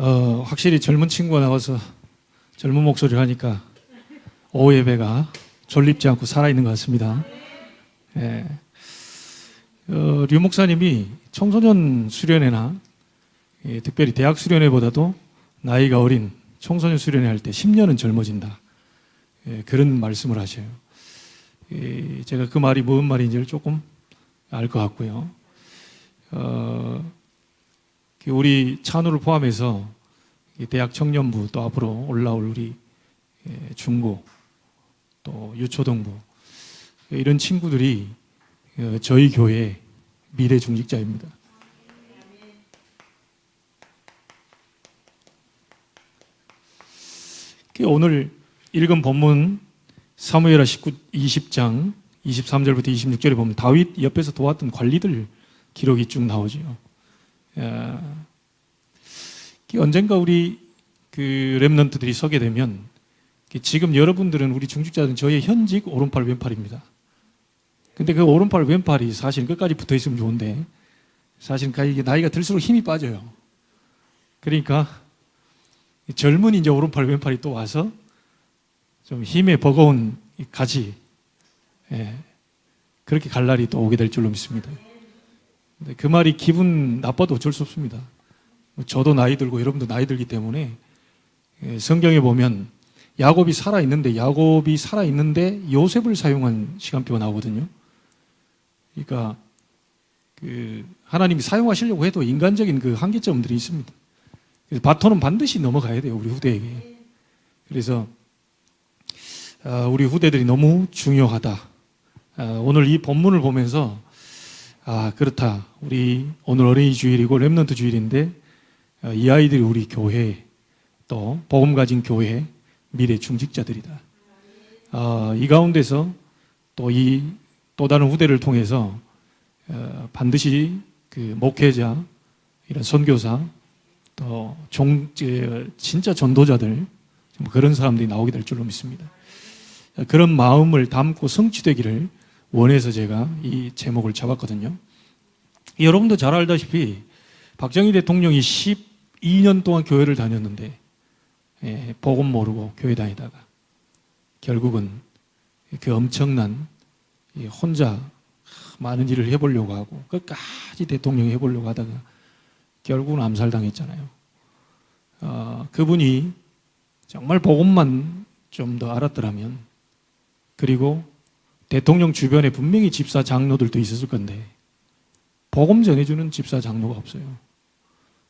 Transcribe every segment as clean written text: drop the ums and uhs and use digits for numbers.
확실히 젊은 친구가 나와서 젊은 목소리를 하니까 오후 예배가 졸립지 않고 살아있는 것 같습니다. 예. 류 목사님이 청소년 수련회나 특별히 대학 수련회보다도 나이가 어린 청소년 수련회 할 때 10년은 젊어진다. 그런 말씀을 하셔요. 제가 그 말이 무슨 말인지를 조금 알 것 같고요. 우리 찬우를 포함해서 대학 청년부 또 앞으로 올라올 우리 중고 또 유초등부 이런 친구들이 저희 교회의 미래 중직자입니다. 오늘 읽은 본문 사무엘하 20장 23절부터 26절에 보면 다윗 옆에서 도왔던 관리들 기록이 쭉 나오죠. 언젠가 우리 그 렘넌트들이 서게 되면 지금 여러분들은 우리 중직자들은 저의 현직 오른팔 왼팔입니다. 근데 그 오른팔 왼팔이 사실 끝까지 붙어 있으면 좋은데 사실 이게 나이가 들수록 힘이 빠져요. 그러니까 젊은 이제 오른팔 왼팔이 또 와서 좀 힘에 버거운 가지 그렇게 갈 날이 또 오게 될 줄로 믿습니다. 근데 그 말이 기분 나빠도 어쩔 수 없습니다. 저도 나이 들고 여러분도 나이 들기 때문에 성경에 보면 야곱이 살아있는데 요셉을 사용한 시간표가 나오거든요. 그러니까 하나님이 사용하시려고 해도 인간적인 그 한계점들이 있습니다. 그래서 바톤은 반드시 넘어가야 돼요, 우리 후대에게. 그래서 우리 후대들이 너무 중요하다. 오늘 이 본문을 보면서 그렇다. 우리 오늘 어린이 주일이고 렘넌트 주일인데 이 아이들이 우리 교회 또 복음 가진 교회 미래 중직자들이다. 이 가운데서 또 다른 후대를 통해서 반드시 그 목회자, 이런 선교사, 또 진짜 전도자들 그런 사람들이 나오게 될 줄로 믿습니다. 그런 마음을 담고 성취되기를 원해서 제가 이 제목을 잡았거든요. 여러분도 잘 알다시피 박정희 대통령이 12년 동안 교회를 다녔는데 복음 모르고 교회 다니다가 결국은 그 엄청난 혼자 많은 일을 해보려고 하고 끝까지 대통령이 해보려고 하다가 결국은 암살당했잖아요. 그분이 정말 복음만 좀 더 알았더라면, 그리고 대통령 주변에 분명히 집사 장로들도 있었을 건데 복음 전해주는 집사 장로가 없어요.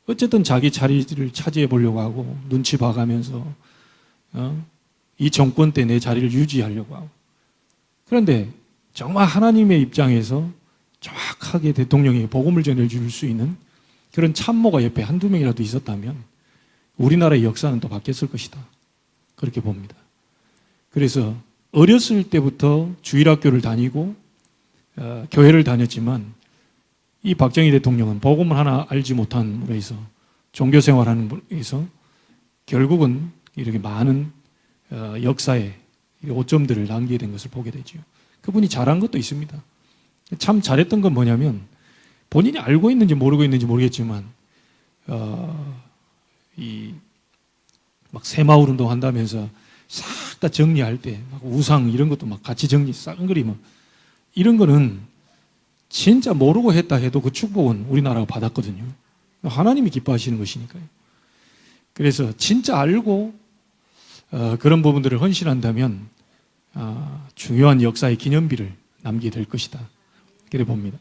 어쨌든 자기 자리를 차지해 보려고 하고 눈치 봐가면서 이 정권 때 내 자리를 유지하려고 하고. 그런데 정말 하나님의 입장에서 정확하게 대통령이 복음을 전해줄 수 있는 그런 참모가 옆에 한두 명이라도 있었다면 우리나라의 역사는 또 바뀌었을 것이다. 그렇게 봅니다. 그래서 어렸을 때부터 주일학교를 다니고 교회를 다녔지만 이 박정희 대통령은 복음을 하나 알지 못한 분에서 종교생활하는 분에서 결국은 이렇게 많은 역사에 오점들을 남기게 된 것을 보게 되죠. 그분이 잘한 것도 있습니다. 참 잘했던 건 뭐냐면 본인이 알고 있는지 모르고 있는지 모르겠지만 막 새마을 운동 한다면서 싹 다 정리할 때 막 우상 이런 것도 막 같이 정리 싹 그리면 이런 거는 진짜 모르고 했다 해도 그 축복은 우리나라가 받았거든요. 하나님이 기뻐하시는 것이니까요. 그래서 진짜 알고 그런 부분들을 헌신한다면 중요한 역사의 기념비를 남기게 될 것이다. 그래 봅니다.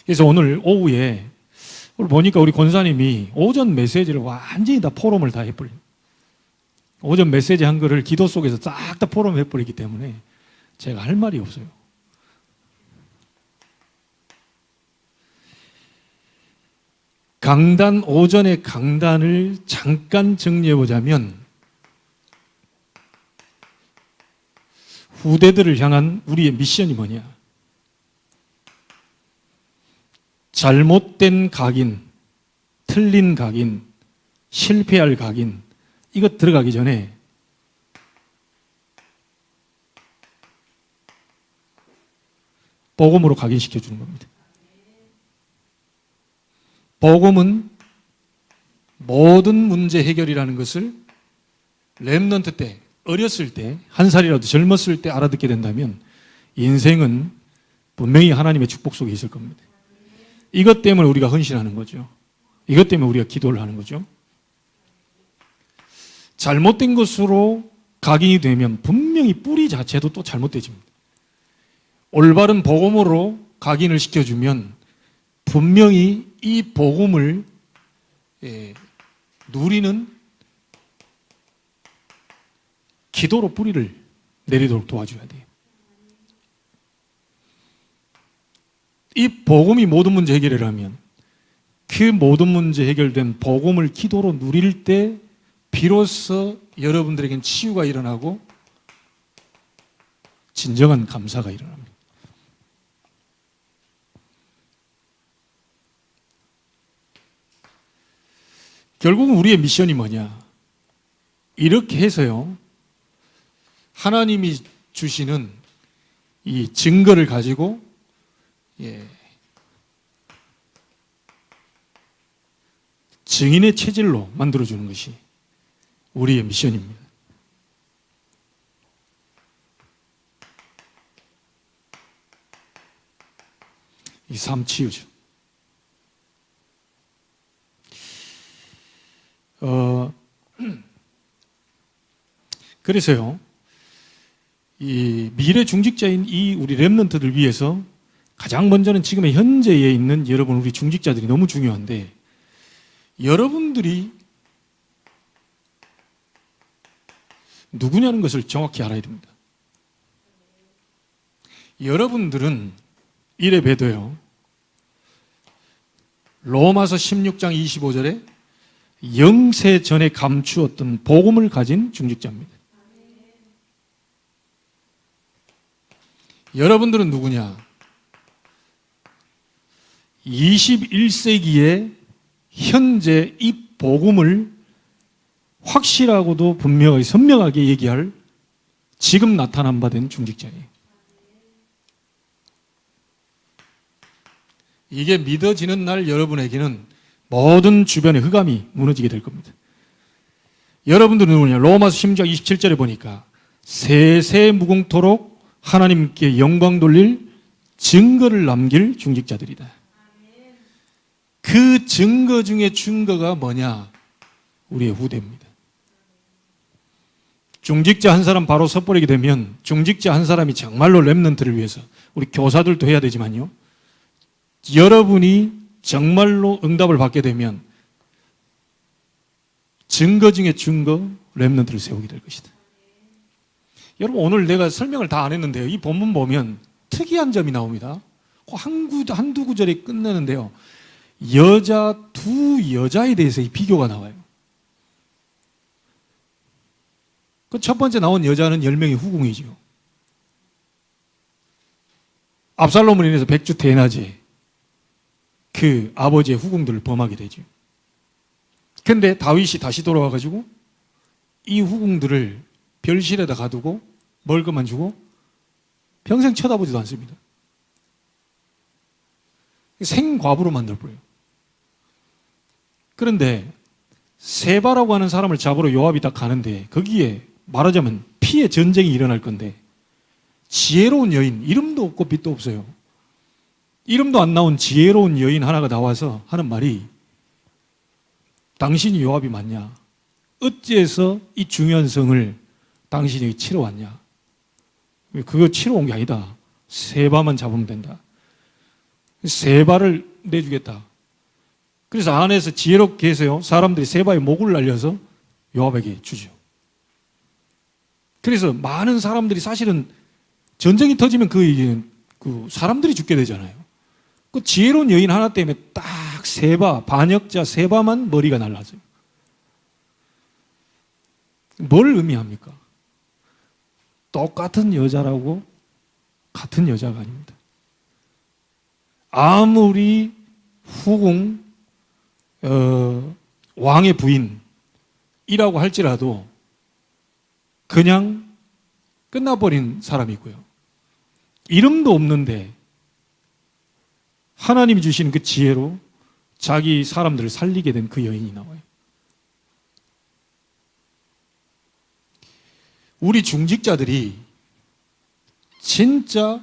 그래서 오늘 오후에 보니까 우리 권사님이 오전 메시지를 완전히 다 포럼을 다 해버린, 오전 메시지 한 거를 기도 속에서 싹 다 포럼 해버리기 때문에 제가 할 말이 없어요. 오전의 강단을 잠깐 정리해 보자면 후대들을 향한 우리의 미션이 뭐냐? 잘못된 각인, 틀린 각인, 실패할 각인, 이거 들어가기 전에 복음으로 각인시켜 주는 겁니다. 복음은 모든 문제 해결이라는 것을 렘넌트 때, 어렸을 때, 한 살이라도 젊었을 때 알아듣게 된다면 인생은 분명히 하나님의 축복 속에 있을 겁니다. 이것 때문에 우리가 헌신하는 거죠. 이것 때문에 우리가 기도를 하는 거죠. 잘못된 것으로 각인이 되면 분명히 뿌리 자체도 또 잘못되집니다. 올바른 복음으로 각인을 시켜주면 분명히 이 복음을 누리는 기도로 뿌리를 내리도록 도와줘야 돼요. 이 복음이 모든 문제 해결이라면 그 모든 문제 해결된 복음을 기도로 누릴 때 비로소 여러분들에겐 치유가 일어나고 진정한 감사가 일어납니다. 결국은 우리의 미션이 뭐냐? 이렇게 해서요, 하나님이 주시는 이 증거를 가지고 증인의 체질로 만들어주는 것이 우리의 미션입니다. 이 삶 치유죠. 그래서요, 이 미래 중직자인 이 우리 렘넌트들 위해서 가장 먼저는 지금의 현재에 있는 여러분 우리 중직자들이 너무 중요한데, 여러분들이 누구냐는 것을 정확히 알아야 됩니다. 여러분들은 이래 봬도요, 로마서 16장 25절에 영세 전에 감추었던 복음을 가진 중직자입니다. 여러분들은 누구냐? 21세기에 현재 이 복음을 확실하고도 분명하게 선명하게 얘기할 지금 나타난 바 된 중직자예요. 이게 믿어지는 날 여러분에게는 모든 주변의 흑암이 무너지게 될 겁니다. 여러분들은 누구냐? 로마서 16장 27절에 보니까 세세 무궁토록 하나님께 영광 돌릴 증거를 남길 중직자들이다. 그 증거 중에 증거가 뭐냐? 우리의 후대입니다. 중직자 한 사람 바로 섣버리게 되면 중직자 한 사람이 정말로 렘넌트를 위해서, 우리 교사들도 해야 되지만요, 여러분이 정말로 응답을 받게 되면 증거 중에 증거, 렘넌트를 세우게 될 것이다. 여러분, 오늘 내가 설명을 다 안 했는데요, 이 본문 보면 특이한 점이 나옵니다. 한두 구절에 끝내는데요, 두 여자에 대해서 이 비교가 나와요. 그 첫 번째 나온 여자는 10명의 후궁이죠. 압살롬으로 인해서 백주 대낮에 그 아버지의 후궁들을 범하게 되죠. 근데 다윗이 다시 돌아와가지고 이 후궁들을 별실에다 가두고 먹을 것만 주고 평생 쳐다보지도 않습니다. 생과부로 만들어버려요. 그런데 세바라고 하는 사람을 잡으러 요압이 딱 가는데, 거기에 말하자면 피해 전쟁이 일어날 건데, 지혜로운 여인, 이름도 없고 빛도 없어요. 이름도 안 나온 지혜로운 여인 하나가 나와서 하는 말이, 당신이 요압이 맞냐? 어찌해서 이 중요한 성을 당신이 치러 왔냐? 그거 치러 온 게 아니다. 세바만 잡으면 된다. 세바를 내주겠다. 그래서 안에서 지혜롭게 해서요, 사람들이 세바의 목을 날려서 요압에게 주죠. 그래서 많은 사람들이 사실은 전쟁이 터지면 그 사람들이 죽게 되잖아요. 그 지혜로운 여인 하나 때문에 딱 세바, 반역자 세바만 머리가 날라져요. 뭘 의미합니까? 똑같은 여자라고 같은 여자가 아닙니다. 아무리 후궁, 왕의 부인이라고 할지라도 그냥 끝나버린 사람이고요. 이름도 없는데 하나님이 주시는 그 지혜로 자기 사람들을 살리게 된 그 여인이 나와요. 우리 중직자들이 진짜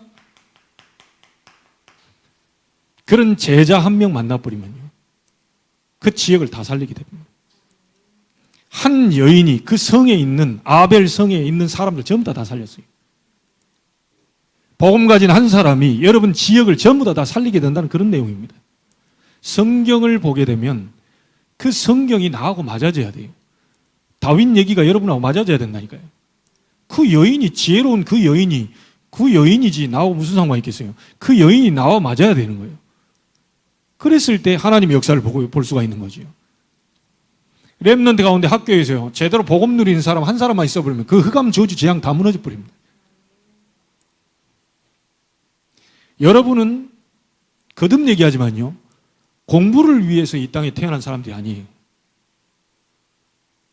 그런 제자 한 명 만나버리면요, 그 지역을 다 살리게 됩니다. 한 여인이 그 성에 있는, 아벨 성에 있는 사람들 전부 다 살렸어요. 복음 가진 한 사람이 여러분 지역을 전부 다 살리게 된다는 그런 내용입니다. 성경을 보게 되면 그 성경이 나하고 맞아져야 돼요. 다윗 얘기가 여러분하고 맞아져야 된다니까요. 그 여인이, 지혜로운 그 여인이지 나하고 무슨 상관이 있겠어요. 그 여인이 나와 맞아야 되는 거예요. 그랬을 때 하나님의 역사를 볼 수가 있는 거죠. 렘넌트 가운데 학교에서요, 제대로 복음 누리는 사람 한 사람만 있어버리면 그 흑암 저주 재앙 다 무너져 버립니다. 여러분은 거듭 얘기하지만요, 공부를 위해서 이 땅에 태어난 사람들이 아니에요.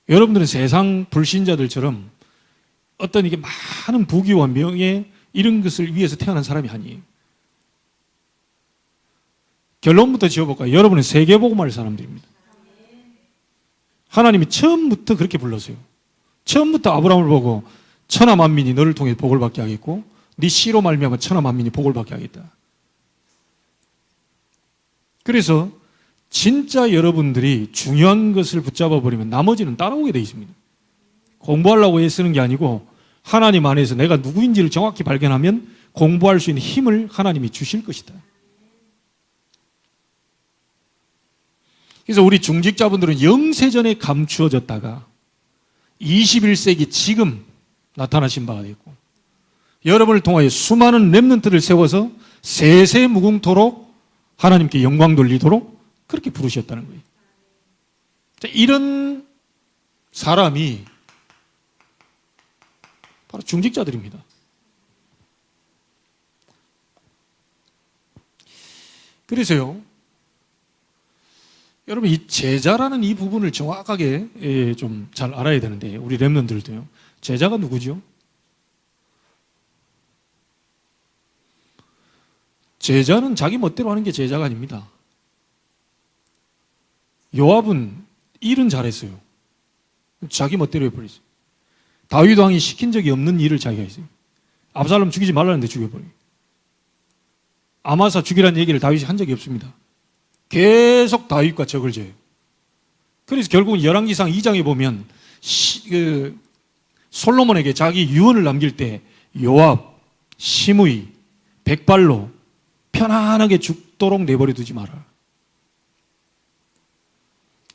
여러분들은 세상 불신자들처럼 어떤 이게 많은 부귀와 명예 이런 것을 위해서 태어난 사람이 아니에요. 결론부터 지어볼까요? 여러분은 세계복음할 사람들입니다. 하나님이 처음부터 그렇게 불렀어요. 처음부터 아브라함을 보고 천하 만민이 너를 통해 복을 받게 하겠고 네 씨로 말미암아 천하 만민이 복을 받게 하겠다. 그래서 진짜 여러분들이 중요한 것을 붙잡아 버리면 나머지는 따라오게 돼 있습니다. 공부하려고 애쓰는 게 아니고 하나님 안에서 내가 누구인지를 정확히 발견하면 공부할 수 있는 힘을 하나님이 주실 것이다. 그래서 우리 중직자분들은 영세전에 감추어졌다가 21세기 지금 나타나신 바가 됐고, 여러분을 통하여 수많은 렘넌트를 세워서 세세무궁토록 하나님께 영광 돌리도록 그렇게 부르셨다는 거예요. 이런 사람이 바로 중직자들입니다. 그래서요, 여러분 이 제자라는 이 부분을 정확하게 좀 잘 알아야 되는데, 우리 렘넌트들도요, 제자가 누구죠? 제자는 자기 멋대로 하는 게 제자가 아닙니다. 요압은 일은 잘했어요. 자기 멋대로 해버렸어요. 다윗 왕이 시킨 적이 없는 일을 자기가 했어요. 압살롬 죽이지 말라는데 죽여버려요. 아마사 죽이라는 얘기를 다윗이 한 적이 없습니다. 계속 다윗과 적을 져요. 그래서 결국은 열왕기상 2장에 보면 솔로몬에게 자기 유언을 남길 때 요압, 시므이, 백발로 편안하게 죽도록 내버려 두지 마라.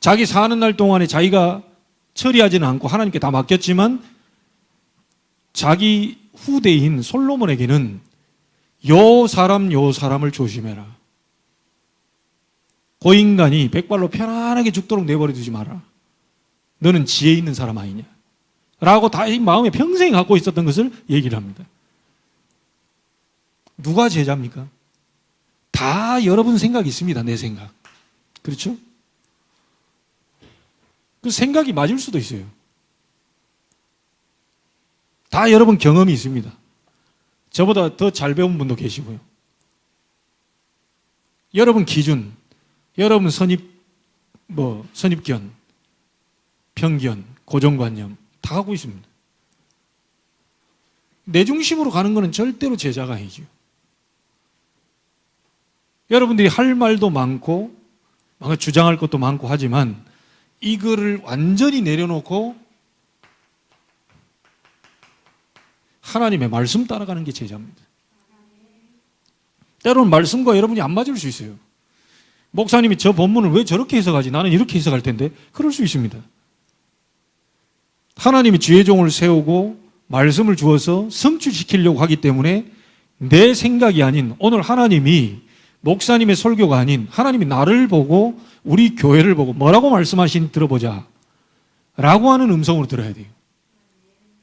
자기 사는 날 동안에 자기가 처리하지는 않고 하나님께 다 맡겼지만 자기 후대인 솔로몬에게는 요 사람을 조심해라. 그 인간이 백발로 편안하게 죽도록 내버려 두지 마라. 너는 지혜 있는 사람 아니냐? 라고 다윗 마음에 평생 갖고 있었던 것을 얘기를 합니다. 누가 제자입니까? 다 여러분 생각이 있습니다. 내 생각. 그렇죠? 그 생각이 맞을 수도 있어요. 다 여러분 경험이 있습니다. 저보다 더 잘 배운 분도 계시고요. 여러분 기준, 여러분 선입견, 편견, 고정관념 다 하고 있습니다. 내 중심으로 가는 것은 절대로 제자가 아니죠. 여러분들이 할 말도 많고 주장할 것도 많고 하지만 이거를 완전히 내려놓고 하나님의 말씀 따라가는 게 제자입니다. 때로는 말씀과 여러분이 안 맞을 수 있어요. 목사님이 저 본문을 왜 저렇게 해석하지? 나는 이렇게 해석할 텐데. 그럴 수 있습니다. 하나님이 주의 종을 세우고 말씀을 주어서 성취시키려고 하기 때문에 내 생각이 아닌, 오늘 하나님이 목사님의 설교가 아닌 하나님이 나를 보고 우리 교회를 보고 뭐라고 말씀하시니 들어보자 라고 하는 음성으로 들어야 돼요.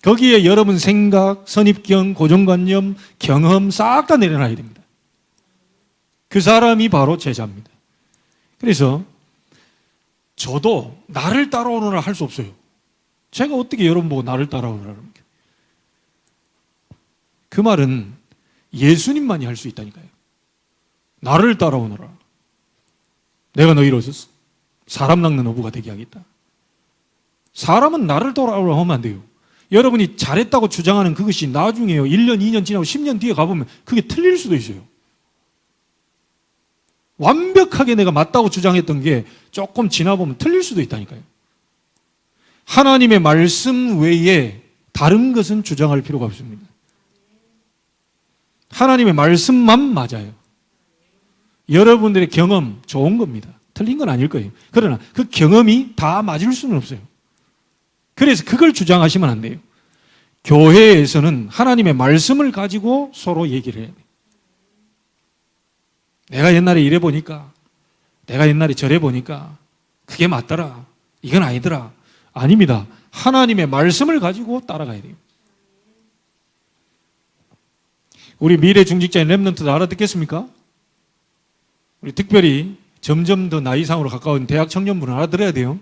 거기에 여러분 생각, 선입견, 고정관념, 경험 싹 다 내려놔야 됩니다. 그 사람이 바로 제자입니다. 그래서 저도 나를 따라오너라 할 수 없어요. 제가 어떻게 여러분 보고 나를 따라오너라 합니까? 그 말은 예수님만이 할 수 있다니까요. 나를 따라오너라. 내가 너희로 사람 낚는 어부가 되게 하겠다. 사람은 나를 따라오라 하면 안 돼요. 여러분이 잘했다고 주장하는 그것이 나중에요. 1년, 2년 지나고 10년 뒤에 가보면 그게 틀릴 수도 있어요. 완벽하게 내가 맞다고 주장했던 게 조금 지나보면 틀릴 수도 있다니까요. 하나님의 말씀 외에 다른 것은 주장할 필요가 없습니다. 하나님의 말씀만 맞아요. 여러분들의 경험 좋은 겁니다. 틀린 건 아닐 거예요. 그러나 그 경험이 다 맞을 수는 없어요. 그래서 그걸 주장하시면 안 돼요. 교회에서는 하나님의 말씀을 가지고 서로 얘기를 해야 돼요. 내가 옛날에 이래 보니까, 내가 옛날에 저래 보니까 그게 맞더라, 이건 아니더라. 아닙니다. 하나님의 말씀을 가지고 따라가야 돼요. 우리 미래 중직자인 렘넌트들 알아듣겠습니까? 우리 특별히 점점 더 나이상으로 가까운 대학 청년분은 알아들어야 돼요.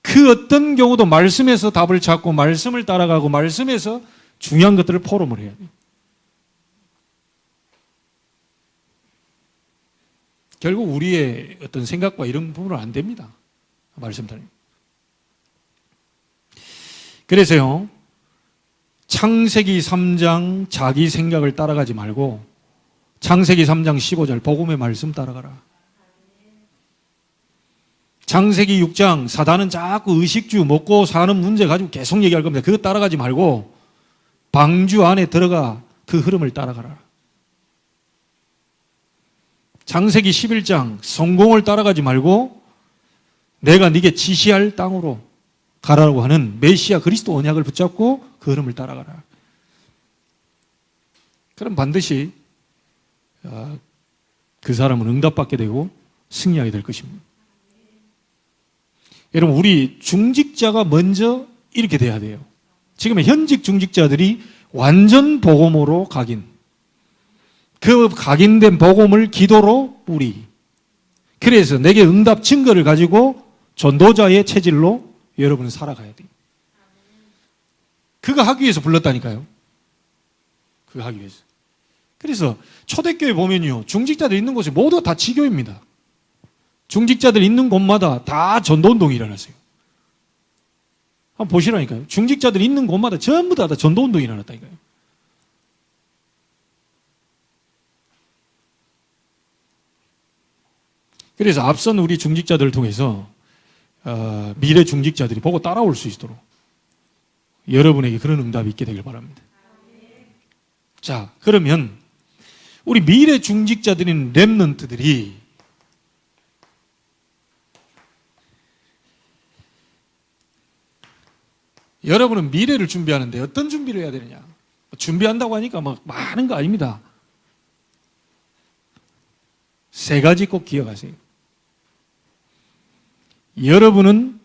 그 어떤 경우도 말씀에서 답을 찾고 말씀을 따라가고 말씀에서 중요한 것들을 포럼을 해야 돼요. 결국 우리의 어떤 생각과 이런 부분은 안 됩니다. 말씀드립니다. 그래서요, 창세기 3장 자기 생각을 따라가지 말고 창세기 3장 15절 복음의 말씀 따라가라. 창세기 6장 사단은 자꾸 의식주 먹고 사는 문제 가지고 계속 얘기할 겁니다. 그거 따라가지 말고 방주 안에 들어가 그 흐름을 따라가라. 창세기 11장 성공을 따라가지 말고 내가 네게 지시할 땅으로 가라고 하는 메시아 그리스도 언약을 붙잡고 그 흐름을 따라가라. 그럼 반드시 그 사람은 응답받게 되고 승리하게 될 것입니다. 여러분, 우리 중직자가 먼저 이렇게 돼야 돼요. 지금 현직 중직자들이 완전 복음으로 각인, 그 각인된 복음을 기도로 뿌리, 그래서 내게 응답 증거를 가지고 전도자의 체질로 여러분은 살아가야 돼요. 그거 하기 위해서 불렀다니까요. 그거 하기 위해서. 그래서 초대교회 보면요, 중직자들 있는 곳이 모두 다 지교입니다. 중직자들 있는 곳마다 다 전도운동이 일어났어요. 한번 보시라니까요. 중직자들 있는 곳마다 전부 다 전도운동이 일어났다니까요. 그래서 앞선 우리 중직자들을 통해서 미래 중직자들이 보고 따라올 수 있도록 여러분에게 그런 응답이 있게 되길 바랍니다. 자, 그러면 우리 미래 중직자들인 렘넌트들이 여러분은 미래를 준비하는데 어떤 준비를 해야 되느냐? 준비한다고 하니까 막 많은 거 아닙니다. 3가지 꼭 기억하세요. 여러분은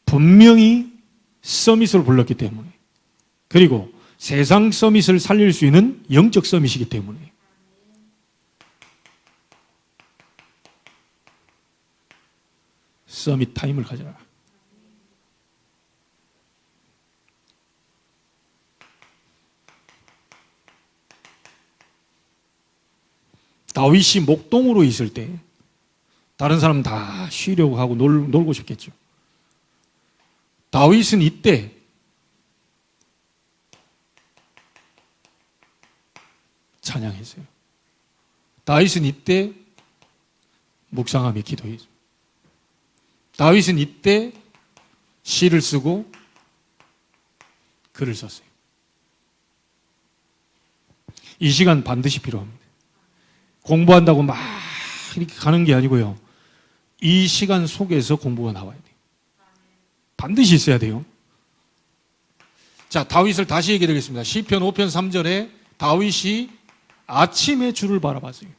분명히 서밋을 불렀기 때문에, 그리고 세상 서밋을 살릴 수 있는 영적 서밋이기 때문에 서밋 타임을 가져라. 다윗이 목동으로 있을 때 다른 사람은 다 쉬려고 하고 놀고 싶겠죠. 다윗은 이때 찬양했어요. 다윗은 이때 묵상하며 기도했어요. 다윗은 이때 시를 쓰고 글을 썼어요. 이 시간 반드시 필요합니다. 공부한다고 막 이렇게 가는 게 아니고요, 이 시간 속에서 공부가 나와야 돼요. 반드시 있어야 돼요. 자, 다윗을 다시 얘기해 드리겠습니다. 시편 5편 3절에 다윗이 아침에 주를 바라봤어요.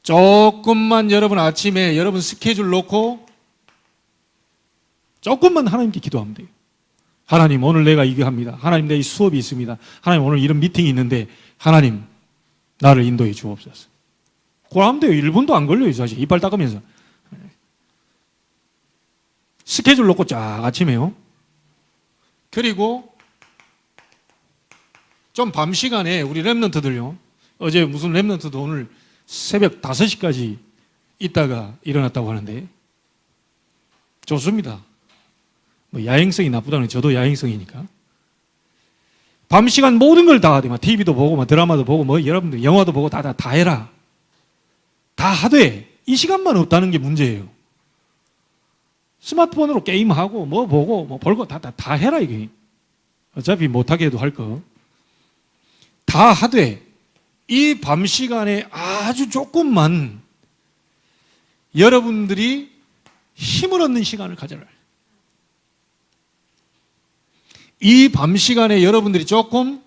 조금만 여러분 아침에 여러분 스케줄 놓고 조금만 하나님께 기도하면 돼요. 하나님, 오늘 내가 이거 합니다. 하나님, 내 이 수업이 있습니다. 하나님, 오늘 이런 미팅이 있는데 하나님, 나를 인도해 주옵소서. 그걸 하면 돼요. 1분도 안 걸려요, 사실. 이빨 닦으면서. 스케줄 놓고 쫙 아침에요. 그리고 좀 밤 시간에 우리 렘넌트들요, 어제 무슨 렘넌트도 오늘 새벽 5시까지 있다가 일어났다고 하는데 좋습니다. 뭐 야행성이 나쁘다는 저도 야행성이니까. 밤 시간 모든 걸 다 하되, 막 TV도 보고, 막 드라마도 보고, 뭐 여러분들 영화도 보고 다 해라. 다 하되 이 시간만 없다는 게 문제예요. 스마트폰으로 게임하고 뭐 보고 뭐 벌고 다 해라 이게. 어차피 못하게 해도 할 거. 다 하되 이 밤 시간에 아주 조금만 여러분들이 힘을 얻는 시간을 가져라. 이 밤 시간에 여러분들이 조금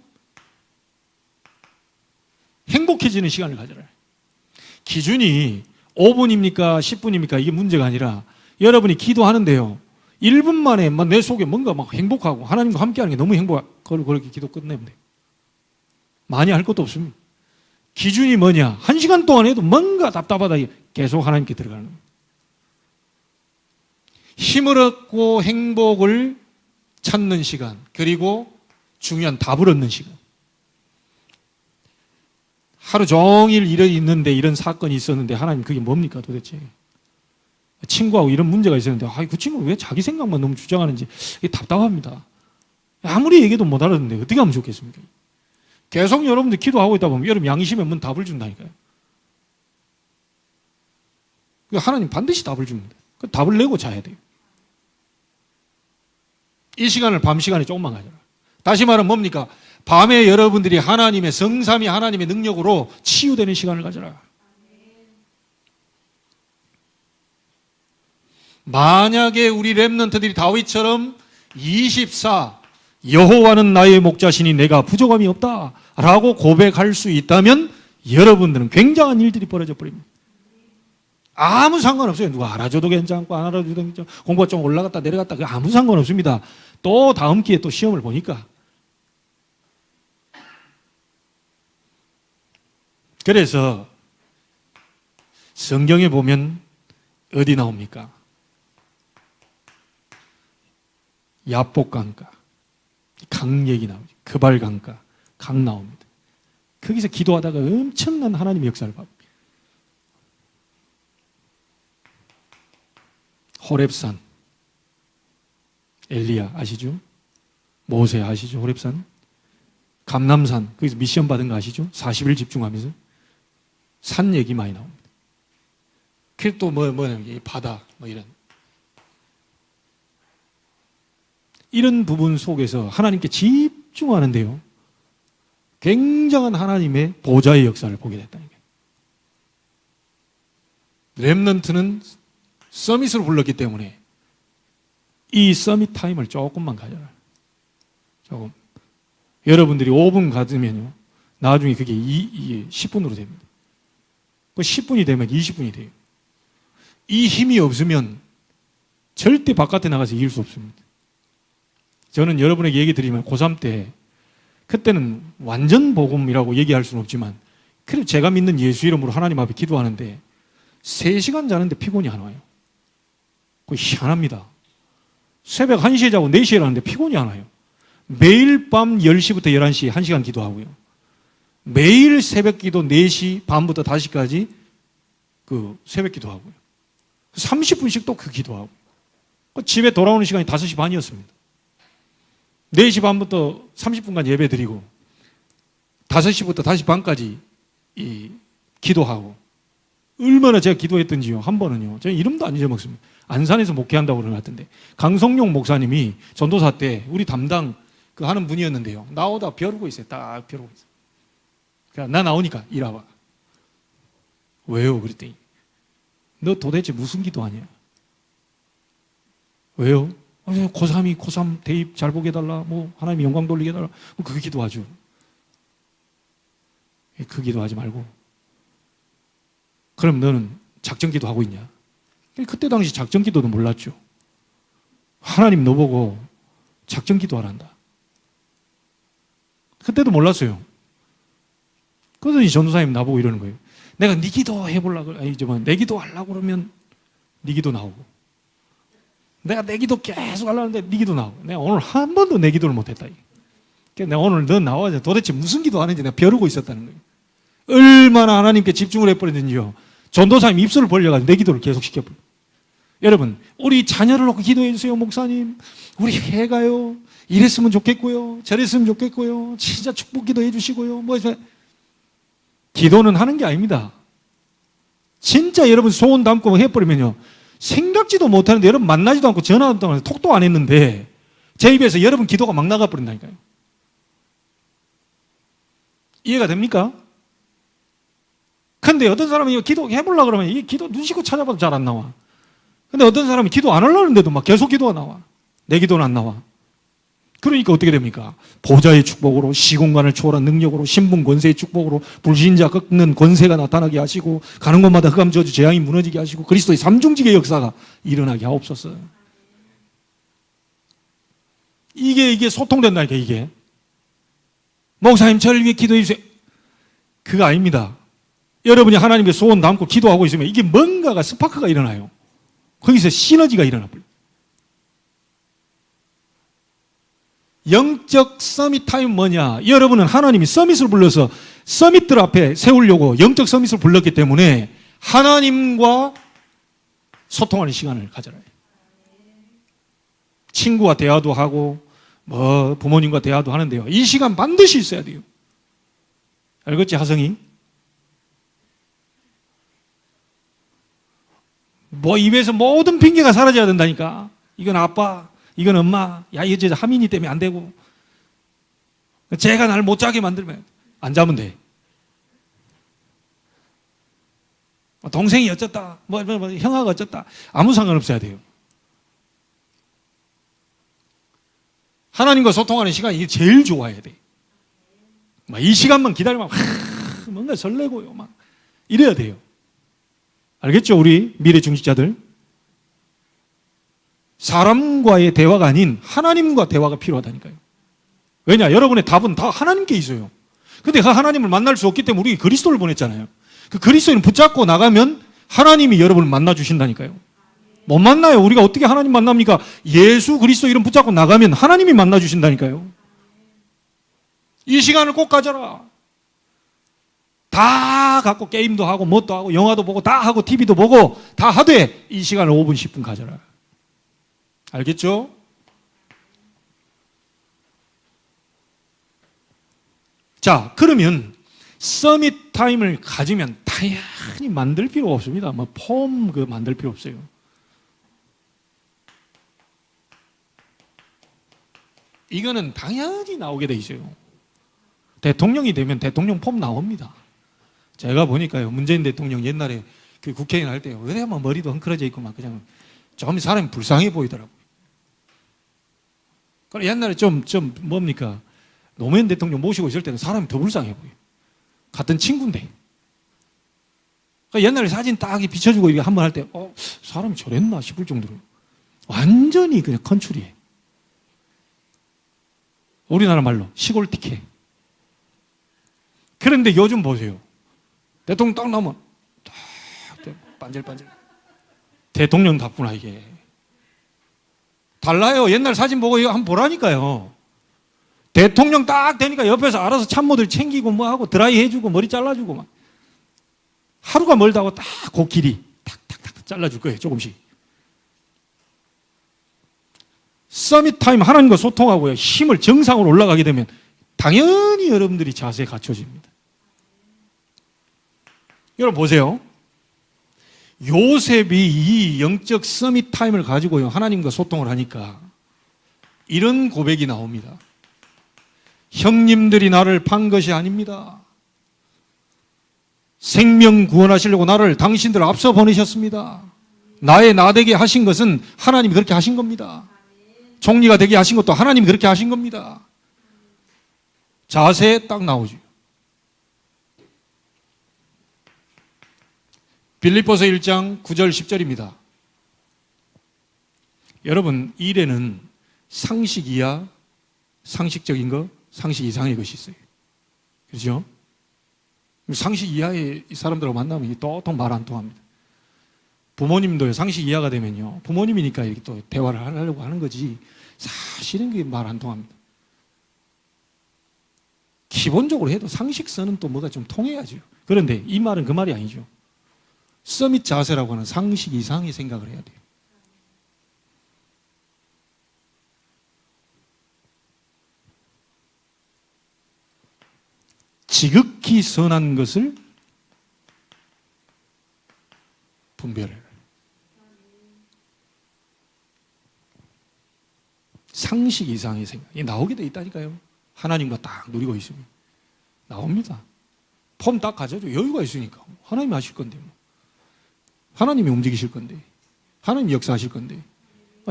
행복해지는 시간을 가져라. 기준이 5분입니까? 10분입니까? 이게 문제가 아니라 여러분이 기도하는데요. 1분 만에 막 내 속에 뭔가 막 행복하고 하나님과 함께하는 게 너무 행복하고 그렇게 기도 끝내면 돼요. 많이 할 것도 없습니다. 기준이 뭐냐? 1시간 동안 해도 뭔가 답답하다 계속 하나님께 들어가는 겁니다. 힘을 얻고 행복을 찾는 시간, 그리고 중요한 답을 얻는 시간. 하루 종일 일에 있는데 이런 사건이 있었는데 하나님 그게 뭡니까 도대체? 친구하고 이런 문제가 있었는데 그 친구 왜 자기 생각만 너무 주장하는지 이게 답답합니다. 아무리 얘기해도 못 알아듣는데 어떻게 하면 좋겠습니까? 계속 여러분들 기도하고 있다 보면 여러분 양심에 뭔 답을 준다니까요. 하나님 반드시 답을 줍니다. 그 답을 내고 자야 돼요. 이 시간을 밤 시간에 조금만 가져라. 다시 말하면 뭡니까? 밤에 여러분들이 하나님의 성삼위 하나님의 능력으로 치유되는 시간을 가져라. 만약에 우리 렘넌트들이 다윗처럼 24 여호와는 나의 목자시니 내가 부족함이 없다 라고 고백할 수 있다면 여러분들은 굉장한 일들이 벌어져 버립니다. 아무 상관없어요. 누가 알아줘도 괜찮고 안 알아줘도 괜찮고 공부가 좀 올라갔다 내려갔다 아무 상관없습니다. 또 다음 기회에 또 시험을 보니까. 그래서 성경에 보면 어디 나옵니까? 야복강가, 강 얘기 나오죠. 그발강가, 강 나옵니다. 거기서 기도하다가 엄청난 하나님의 역사를 봅니다. 호렙산, 엘리야 아시죠? 모세 아시죠? 호렙산, 감람산, 거기서 미션 받은 거 아시죠? 40일 집중하면서 산 얘기 많이 나옵니다. 그리고 또 뭐냐면 바다 이런 부분 속에서 하나님께 집중하는데요. 굉장한 하나님의 보좌의 역사를 보게 됐다는 거예요. 렘넌트는 서밋으로 불렀기 때문에 이 서밋 타임을 조금만 가져라. 조금. 여러분들이 5분 가지면요. 나중에 그게 10분으로 됩니다. 그 10분이 되면 20분이 돼요. 이 힘이 없으면 절대 바깥에 나가서 이길 수 없습니다. 저는 여러분에게 얘기 드리면 고3 때 그때는 완전 복음이라고 얘기할 수는 없지만 그래도 제가 믿는 예수 이름으로 하나님 앞에 기도하는데 3시간 자는데 피곤이 안 와요. 그거 희한합니다. 새벽 1시에 자고 4시에 일어나는데 피곤이 안 와요. 매일 밤 10시부터 11시 1시간 기도하고요. 매일 새벽 기도 4시 반부터 5시까지 그 새벽 기도하고요. 30분씩 또 그 기도하고. 집에 돌아오는 시간이 5시 반이었습니다. 4시 반부터 30분간 예배 드리고 5시부터 5시 반까지 기도하고. 얼마나 제가 기도했던지요. 한 번은요. 저는 이름도 안 잊어먹습니다. 안산에서 목회한다고 그러는데 강성용 목사님이 전도사 때 우리 담당 그 하는 분이었는데요. 나오다 벼르고 있어요. 딱 벼르고 있어요. 그러니까 나 나오니까 이리 와봐. 왜요? 그랬더니 너 도대체 무슨 기도하냐? 왜요? 고3 대입 잘 보게 해달라. 뭐 하나님 영광 돌리게 해달라. 그 기도하죠. 그 기도하지 말고 그럼 너는 작전 기도하고 있냐? 그때 당시 작전 기도도 몰랐죠. 하나님 너 보고 작전 기도하란다. 그때도 몰랐어요. 그러더니 전도사님 나보고 이러는 거예요. 내가 네 기도 해보려고, 내 기도 하려고 그러면 네 기도 나오고. 내가 내 기도 계속 하려는데 네 기도 나오고. 내가 오늘 한 번도 내 기도를 못했다. 그래서 내가 오늘 너 나와서 도대체 무슨 기도 하는지 내가 벼르고 있었다는 거예요. 얼마나 하나님께 집중을 해버리든지요. 전도사님 입술을 벌려가지고 내 기도를 계속 시켜버려요. 여러분, 우리 자녀를 놓고 기도해 주세요, 목사님. 우리 해가요. 이랬으면 좋겠고요. 저랬으면 좋겠고요. 진짜 축복 기도해 주시고요. 기도는 하는 게 아닙니다. 진짜 여러분 소원 담고 해버리면요. 생각지도 못하는데 여러분 만나지도 않고 전화도 않고 톡도 안 했는데 제 입에서 여러분 기도가 막 나가버린다니까요. 이해가 됩니까? 근데 어떤 사람이 기도 해보려고 그러면 이 기도 눈 씻고 찾아봐도 잘 안 나와. 근데 어떤 사람이 기도 안 하려는데도 막 계속 기도가 나와. 내 기도는 안 나와. 그러니까 어떻게 됩니까? 보좌의 축복으로, 시공간을 초월한 능력으로, 신분 권세의 축복으로 불신자 꺾는 권세가 나타나게 하시고 가는 곳마다 흑암 저주 재앙이 무너지게 하시고 그리스도의 삼중직의 역사가 일어나게 하옵소서. 이게 소통된다니까. 이게 목사님 저를 위해 기도해 주세요. 그거 아닙니다. 여러분이 하나님께 소원 담고 기도하고 있으면 이게 뭔가가 스파크가 일어나요. 거기서 시너지가 일어나 버려요. 영적 서밋 타임 뭐냐? 여러분은 하나님이 서밋을 불러서 서밋들 앞에 세우려고 영적 서밋을 불렀기 때문에 하나님과 소통하는 시간을 가져라. 친구와 대화도 하고 부모님과 대화도 하는데요. 이 시간 반드시 있어야 돼요. 알겠지, 하성이? 입에서 모든 핑계가 사라져야 된다니까. 이건 아빠, 이건 엄마, 야, 이거 하민이 때문에 안 되고, 제가 날 못 자게 만들면 안 자면 돼. 동생이 어쩌다, 형아가 어쩌다, 아무 상관없어야 돼요. 하나님과 소통하는 시간이 이게 제일 좋아야 돼. 이 시간만 기다리면 뭔가 설레고요, 막 이래야 돼요. 알겠죠, 우리 미래 중직자들? 사람과의 대화가 아닌 하나님과 대화가 필요하다니까요. 왜냐? 여러분의 답은 다 하나님께 있어요. 근데 그 하나님을 만날 수 없기 때문에 우리 그리스도를 보냈잖아요. 그 그리스도를 붙잡고 나가면 하나님이 여러분을 만나주신다니까요. 못 만나요. 우리가 어떻게 하나님 만납니까? 예수 그리스도 이름 붙잡고 나가면 하나님이 만나주신다니까요. 이 시간을 꼭 가져라. 다 갖고 게임도 하고 뭣도 하고 영화도 보고 다 하고 TV도 보고 다 하되 이 시간을 5분 10분 가져라. 알겠죠? 자, 그러면 서밋 타임을 가지면 당연히 만들 필요가 없습니다. 폼 만들 필요 없어요. 이거는 당연히 나오게 돼 있어요. 대통령이 되면 대통령 폼 나옵니다. 제가 보니까요, 문재인 대통령 옛날에 그 국회의원 할 때 왜냐면 머리도 헝클어져 있고 막 그냥 좀 사람이 불쌍해 보이더라고요. 그래 옛날에 좀 뭡니까? 노무현 대통령 모시고 있을 때는 사람이 더 불쌍해 보여요. 같은 친구인데. 그러니까 옛날에 사진 딱 비춰주고 이게 한번 할 때, 사람이 저랬나 싶을 정도로 완전히 그냥 컨츄리해. 우리나라 말로 시골 티켓. 그런데 요즘 보세요. 대통령 딱 나오면 딱 반질반질. 대통령답구나 이게. 달라요. 옛날 사진 보고 이거 한번 보라니까요. 대통령 딱 되니까 옆에서 알아서 참모들 챙기고 하고 드라이 해주고 머리 잘라주고 막. 하루가 멀다고 딱 그 길이 탁탁탁 잘라줄 거예요. 조금씩. 서밋 타임 하나님과 소통하고요. 힘을 정상으로 올라가게 되면 당연히 여러분들이 자세에 갖춰집니다. 여러분 보세요. 요셉이 이 영적 서밋 타임을 가지고요. 하나님과 소통을 하니까 이런 고백이 나옵니다. 형님들이 나를 판 것이 아닙니다. 생명 구원하시려고 나를 당신들 앞서 보내셨습니다. 나의 나되게 하신 것은 하나님이 그렇게 하신 겁니다. 총리가 되게 하신 것도 하나님이 그렇게 하신 겁니다. 자세에 딱 나오죠. 빌립보서 1장 9절 10절입니다. 여러분, 일에는 상식 이하, 상식적인 것, 상식 이상의 것이 있어요. 그렇죠? 상식 이하의 사람들하고 만나면 도통 말 안 통합니다. 부모님도 상식 이하가 되면요, 부모님이니까 이렇게 또 대화를 하려고 하는 거지 사실은 그게 말 안 통합니다. 기본적으로 해도 상식선은 또 뭐가 좀 통해야죠. 그런데 이 말은 그 말이 아니죠. 서밋 자세라고 하는 상식 이상의 생각을 해야 돼요. 지극히 선한 것을 분별해라. 상식 이상의 생각이 나오게 돼 있다니까요. 하나님과 딱 누리고 있으면 나옵니다. 폼 딱 가져도 여유가 있으니까 하나님이 하실 건데 뭐. 하나님이 움직이실 건데 하나님이 역사하실 건데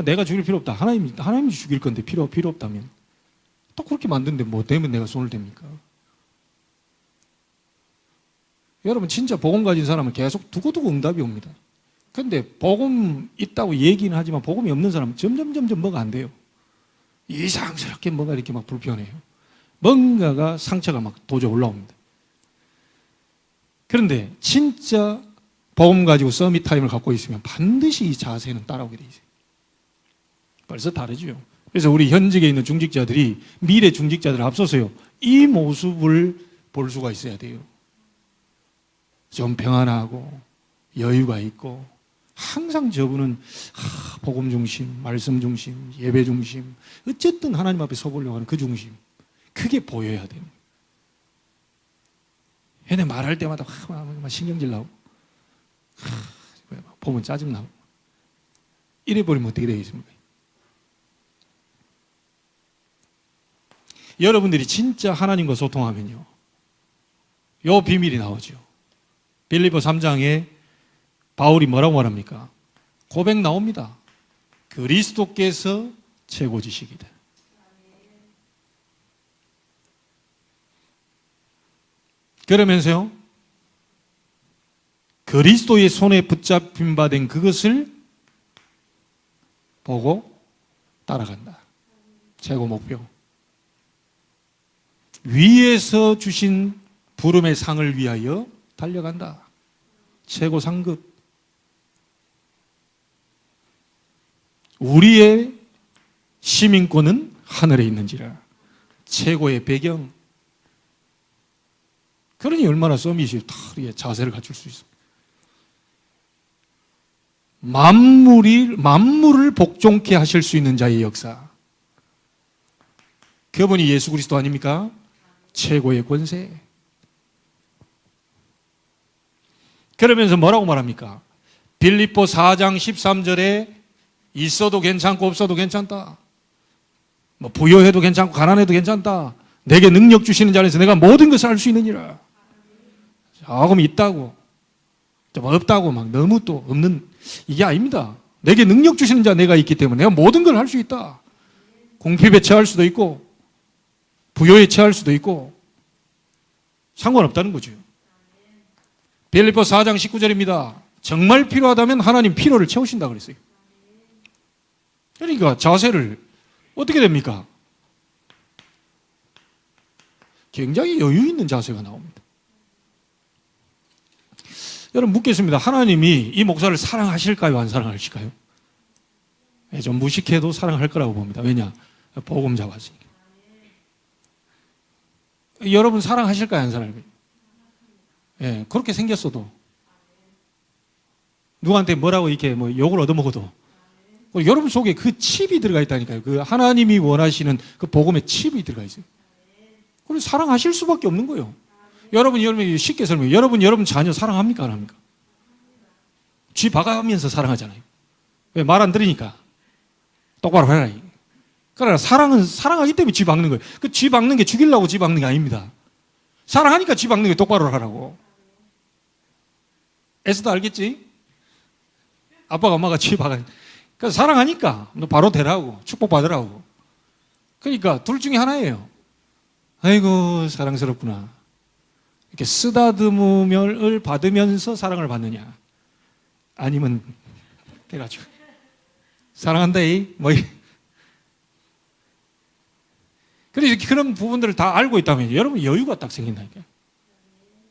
내가 죽일 필요 없다. 하나님이 죽일 건데 필요 없다면 또 그렇게 만드는데 뭐 되면 내가 손을 댑니까? 여러분 진짜 복음 가진 사람은 계속 두고두고 응답이 옵니다. 그런데 복음 있다고 얘기는 하지만 복음이 없는 사람은 점점 뭐가 안 돼요. 이상스럽게 뭐가 이렇게 막 불편해요. 뭔가가 상처가 막 도저 올라옵니다. 그런데 진짜 복음 가지고 서밋 타임을 갖고 있으면 반드시 이 자세는 따라오게 돼 있어요. 벌써 다르죠. 그래서 우리 현직에 있는 중직자들이 미래 중직자들을 앞서서요. 이 모습을 볼 수가 있어야 돼요. 좀 평안하고 여유가 있고 항상 저분은 복음 중심, 말씀 중심, 예배 중심 어쨌든 하나님 앞에 서보려고 하는 그 중심 그게 보여야 돼요. 얘네 말할 때마다 막 신경질 나고 보면 짜증 나고 이래 버리면 어떻게 되겠습니까? 여러분들이 진짜 하나님과 소통하면요 요 비밀이 나오죠. 빌립보 3장에 바울이 뭐라고 말합니까? 고백 나옵니다. 그리스도께서 최고지식이다. 그러면서요 그리스도의 손에 붙잡힌 바 된 그것을 보고 따라간다. 최고 목표. 위에서 주신 부름의 상을 위하여 달려간다. 최고 상급. 우리의 시민권은 하늘에 있는지라. 최고의 배경. 그러니 얼마나 서밋이 다 자세를 갖출 수 있어. 만물을 복종케 하실 수 있는 자의 역사. 그분이 예수 그리스도 아닙니까? 최고의 권세. 그러면서 뭐라고 말합니까? 빌립보 4장 13절에 있어도 괜찮고 없어도 괜찮다. 뭐 부여해도 괜찮고 가난해도 괜찮다. 내게 능력 주시는 자 안에서 내가 모든 것을 할 수 있느니라. 조금 있다고 좀 없다고 막 너무 또 없는 이게 아닙니다. 내게 능력 주시는 자 내가 있기 때문에 내가 모든 걸 할 수 있다. 궁핍에 처할 수도 있고 부여에 처할 수도 있고 상관없다는 거죠. 빌립보 4장 19절입니다. 정말 필요하다면 하나님 필요를 채우신다 그랬어요. 그러니까 자세를 어떻게 됩니까? 굉장히 여유 있는 자세가 나옵니다. 여러분 묻겠습니다. 하나님이 이 목사를 사랑하실까요? 안 사랑하실까요? 좀 무식해도 사랑할 거라고 봅니다. 왜냐? 복음 잡았으니까. 여러분 사랑하실까요? 안 사랑할까요? 예, 그렇게 생겼어도 누구한테 뭐라고 이렇게 뭐 욕을 얻어먹어도 여러분 속에 그 칩이 들어가 있다니까요. 그 하나님이 원하시는 그 복음의 칩이 들어가 있어요. 그래서 사랑하실 수밖에 없는 거예요. 여러분 쉽게 설명해요. 여러분 자녀 사랑합니까? 안 합니까? 쥐 박아가면서 사랑하잖아요. 왜? 말 안 들으니까. 똑바로 해라. 그러나 사랑은 사랑하기 때문에 쥐 박는 거예요. 그 쥐 박는 게 죽이려고 쥐 박는 게 아닙니다. 사랑하니까 쥐 박는 게 똑바로 하라고. 에스도 알겠지? 아빠가 엄마가 쥐 박아. 그러니까 사랑하니까 너 바로 되라고 축복받으라고. 그러니까 둘 중에 하나예요. 아이고 사랑스럽구나. 이렇게 쓰다듬음을 받으면서 사랑을 받느냐, 아니면 돼가지고 사랑한다 뭐 그래서 그런 부분들을 다 알고 있다면 여러분 여유가 딱 생긴다니까요.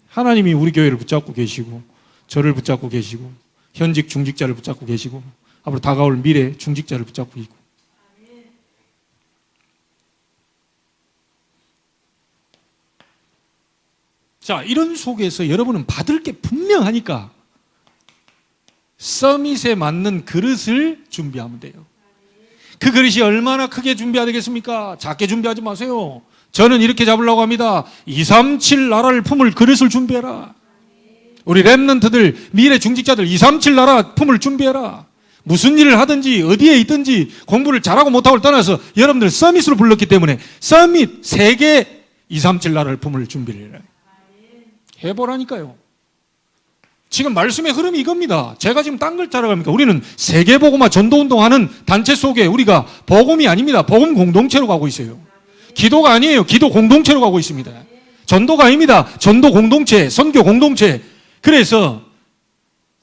하나님이 우리 교회를 붙잡고 계시고 저를 붙잡고 계시고 현직 중직자를 붙잡고 계시고 앞으로 다가올 미래 중직자를 붙잡고 있고. 자, 이런 속에서 여러분은 받을 게 분명하니까 서밋에 맞는 그릇을 준비하면 돼요. 그 그릇이 얼마나 크게 준비해야 되겠습니까? 작게 준비하지 마세요. 저는 이렇게 잡으려고 합니다. 237 나라를 품을 그릇을 준비해라. 우리 렘넌트들, 미래 중직자들 237 나라 품을 준비해라. 무슨 일을 하든지 어디에 있든지 공부를 잘하고 못하고를 떠나서 여러분들 서밋으로 불렀기 때문에 서밋 세계 237 나라를 품을 준비를 해라. 해보라니까요. 지금 말씀의 흐름이 이겁니다. 제가 지금 딴 걸 따라갑니까? 우리는 세계복음화 전도운동하는 단체 속에 우리가 복음이 아닙니다. 복음 공동체로 가고 있어요. 기도가 아니에요. 기도 공동체로 가고 있습니다. 전도가 아닙니다. 전도 공동체, 선교 공동체. 그래서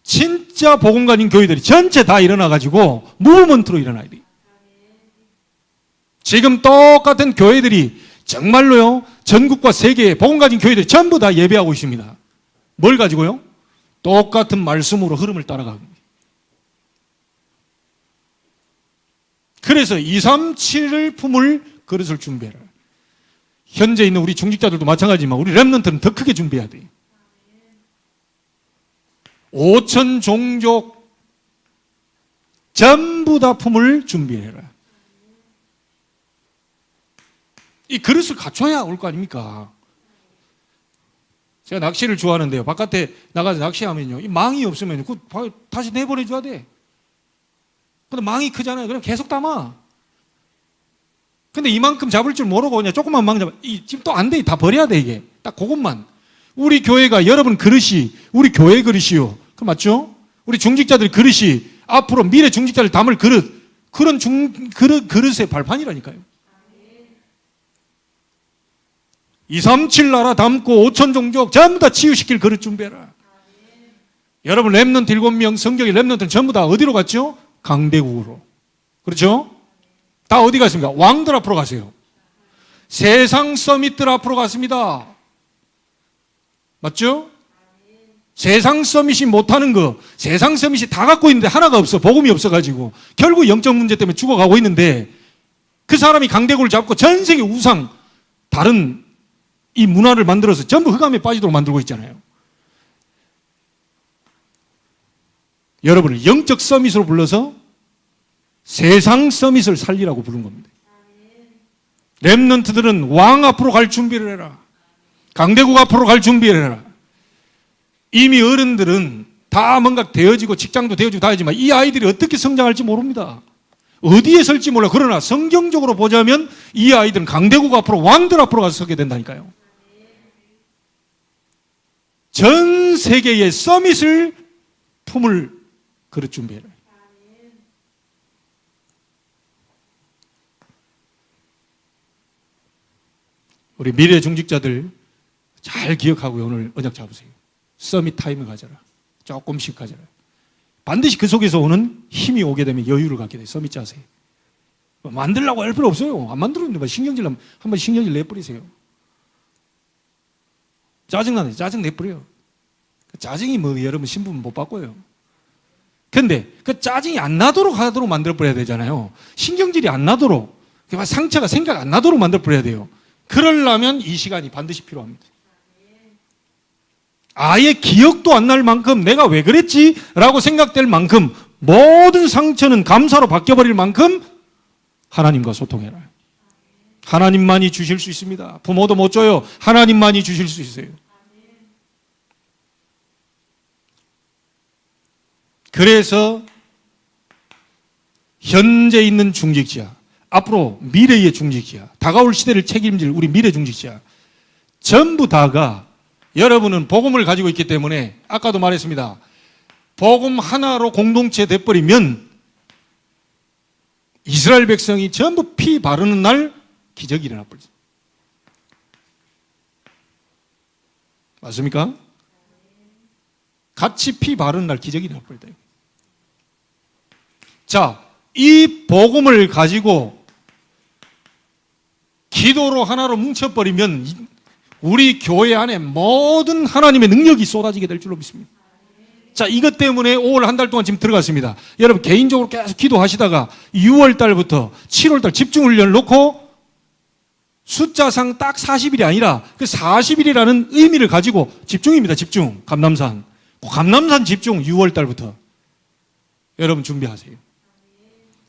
진짜 복음 가진 교회들이 전체 다 일어나가지고 무브먼트로 일어나야 돼요. 지금 똑같은 교회들이 정말로요, 전국과 세계의 복음 가진 교회들이 전부 다 예배하고 있습니다. 뭘 가지고요? 똑같은 말씀으로 흐름을 따라가고. 그래서 237을 품을 그릇을 준비해라. 현재 있는 우리 중직자들도 마찬가지지만 우리 렘넌트는 더 크게 준비해야 돼요. 5천 종족 전부 다 품을 준비해라. 이 그릇을 갖춰야 올 거 아닙니까? 제가 낚시를 좋아하는데요. 바깥에 나가서 낚시하면요, 이 망이 없으면 다시 내보내줘야 돼. 근데 망이 크잖아요. 그럼 계속 담아. 근데 이만큼 잡을 줄 모르고 그냥 조그만 망 잡아. 지금 또 안 돼. 다 버려야 돼, 이게. 딱 그것만. 우리 교회가 여러분 그릇이 우리 교회 그릇이요. 그 맞죠? 우리 중직자들 그릇이 앞으로 미래 중직자를 담을 그런 그릇의 발판이라니까요. 237 나라 담고 5천 종족 전부 다 치유시킬 그릇 준비해라. 여러분 렘넌트 7명 성경의 렘넌트는 전부 다 어디로 갔죠? 강대국으로. 그렇죠? 다 어디 갔습니까? 왕들 앞으로 가세요. 세상 서밋들 앞으로 갔습니다. 맞죠? 세상 서밋이 못하는 거, 세상 서밋이 다 갖고 있는데 하나가 없어. 복음이 없어가지고 결국 영적 문제 때문에 죽어가고 있는데 그 사람이 강대국을 잡고 전 세계 우상 다른 이 문화를 만들어서 전부 흑암에 빠지도록 만들고 있잖아요. 여러분을 영적 서밋으로 불러서 세상 서밋을 살리라고 부른 겁니다. 렘넌트들은 왕 앞으로 갈 준비를 해라. 강대국 앞으로 갈 준비를 해라. 이미 어른들은 다 뭔가 되어지고 직장도 되어지고 다 하지만 이 아이들이 어떻게 성장할지 모릅니다. 어디에 설지 몰라. 그러나 성경적으로 보자면 이 아이들은 강대국 앞으로 왕들 앞으로 가서 서게 된다니까요. 전 세계의 서밋을 품을 그릇 준비해라. 우리 미래 중직자들 잘 기억하고 오늘 언약 잡으세요. 서밋 타임을 가져라. 조금씩 가져라. 반드시 그 속에서 오는 힘이 오게 되면 여유를 갖게 돼요. 서밋 자세. 만들려고 할 필요 없어요. 안 만들었는데 신경질 나면 한번 신경질 내버리세요. 짜증나네. 짜증 내버려요. 그 짜증이 뭐 여러분 신분 못 바꿔요. 근데 그 짜증이 안 나도록 하도록 만들어버려야 되잖아요. 신경질이 안 나도록, 상처가 생각 안 나도록 만들어버려야 돼요. 그러려면 이 시간이 반드시 필요합니다. 아예 기억도 안 날 만큼 내가 왜 그랬지? 라고 생각될 만큼 모든 상처는 감사로 바뀌어버릴 만큼 하나님과 소통해라. 하나님만이 주실 수 있습니다. 부모도 못 줘요. 하나님만이 주실 수 있어요. 그래서 현재 있는 중직자, 앞으로 미래의 중직자, 다가올 시대를 책임질 우리 미래 중직자 전부 다가 여러분은 복음을 가지고 있기 때문에 아까도 말했습니다. 복음 하나로 공동체 돼버리면 이스라엘 백성이 전부 피 바르는 날 기적이 일어나 버리죠. 맞습니까? 같이 피 바르는 날 기적이 일어나 버리다. 자, 이 복음을 가지고 기도로 하나로 뭉쳐버리면 우리 교회 안에 모든 하나님의 능력이 쏟아지게 될 줄로 믿습니다. 자, 이것 때문에 5월 한 달 동안 지금 들어갔습니다. 여러분 개인적으로 계속 기도하시다가 6월 달부터 7월 달 집중훈련을 놓고 숫자상 딱 40일이 아니라 그 40일이라는 의미를 가지고 집중입니다. 집중. 감남산. 감남산 집중 6월 달부터. 여러분 준비하세요.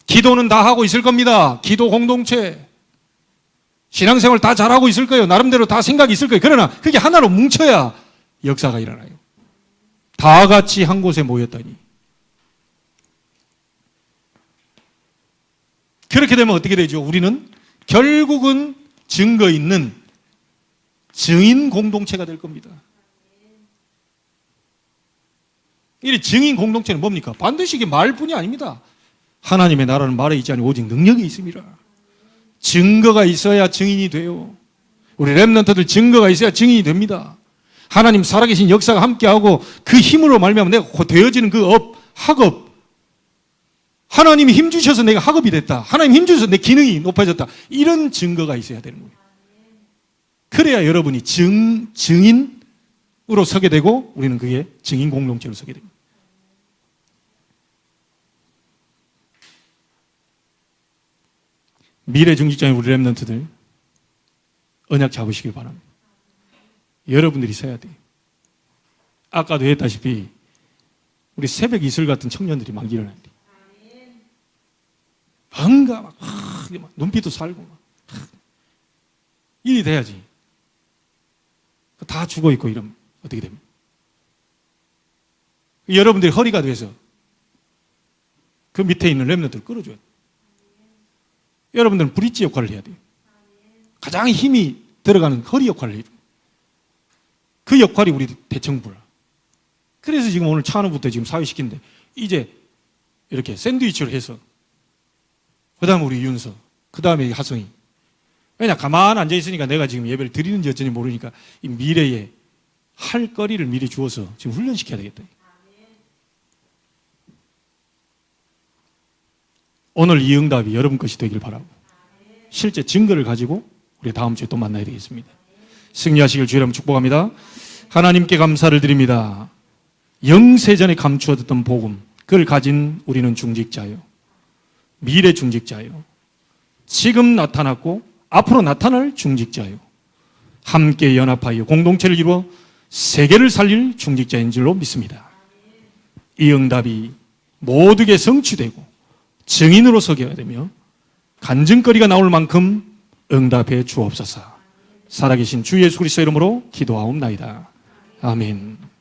기도는 다 하고 있을 겁니다. 기도 공동체. 신앙생활 다 잘하고 있을 거예요. 나름대로 다 생각이 있을 거예요. 그러나 그게 하나로 뭉쳐야 역사가 일어나요. 다 같이 한 곳에 모였더니. 그렇게 되면 어떻게 되죠? 우리는 결국은 증거 있는 증인 공동체가 될 겁니다. 이 증인 공동체는 뭡니까? 반드시 이게 말뿐이 아닙니다. 하나님의 나라는 말에 있지 않고 오직 능력이 있습니다. 증거가 있어야 증인이 돼요. 우리 렘넌트들 증거가 있어야 증인이 됩니다. 하나님 살아계신 역사가 함께하고 그 힘으로 말미암아 내가 되어지는 그 학업, 하나님이 힘주셔서 내가 학업이 됐다. 하나님 힘주셔서 내 기능이 높아졌다. 이런 증거가 있어야 되는 거예요. 그래야 여러분이 증인으로 서게 되고 우리는 그게 증인 공동체로 서게 됩니다. 미래 중직자인 우리 렘넌트들 언약 잡으시길 바랍니다. 여러분들이 서야 돼요. 아까도 했다시피 우리 새벽 이슬 같은 청년들이 막 일어나야 돼요. 뭔가 막 눈빛도 살고 막 일이 돼야지. 다 죽어 있고 이러면 어떻게 됩니까? 여러분들이 허리가 돼서 그 밑에 있는 렘넌트를 끌어줘야 돼요. 여러분들은 브릿지 역할을 해야 돼요. 가장 힘이 들어가는 허리 역할을 해요. 그 역할이 우리 대청부라. 그래서 지금 오늘 찬우부터 지금 사회시키는데 이제 이렇게 샌드위치로 해서 그 다음에 우리 윤서, 그 다음에 하성이. 왜냐, 가만 앉아있으니까 내가 지금 예배를 드리는지 어쩐지 모르니까 이 미래에 할 거리를 미리 주어서 지금 훈련시켜야 되겠다. 오늘 이 응답이 여러분 것이 되길 바라고 실제 증거를 가지고 우리 다음 주에 또 만나야 되겠습니다. 승리하시길 주의 이름 축복합니다. 하나님께 감사를 드립니다. 영세전에 감추어뒀던 복음, 그걸 가진 우리는 중직자요, 미래 중직자요, 지금 나타났고 앞으로 나타날 중직자요, 함께 연합하여 공동체를 이루어 세계를 살릴 중직자인 줄로 믿습니다. 이 응답이 모두에게 성취되고 증인으로 서게 되며 간증거리가 나올 만큼 응답해 주옵소서. 살아계신 주 예수 그리스도 이름으로 기도하옵나이다. 아멘.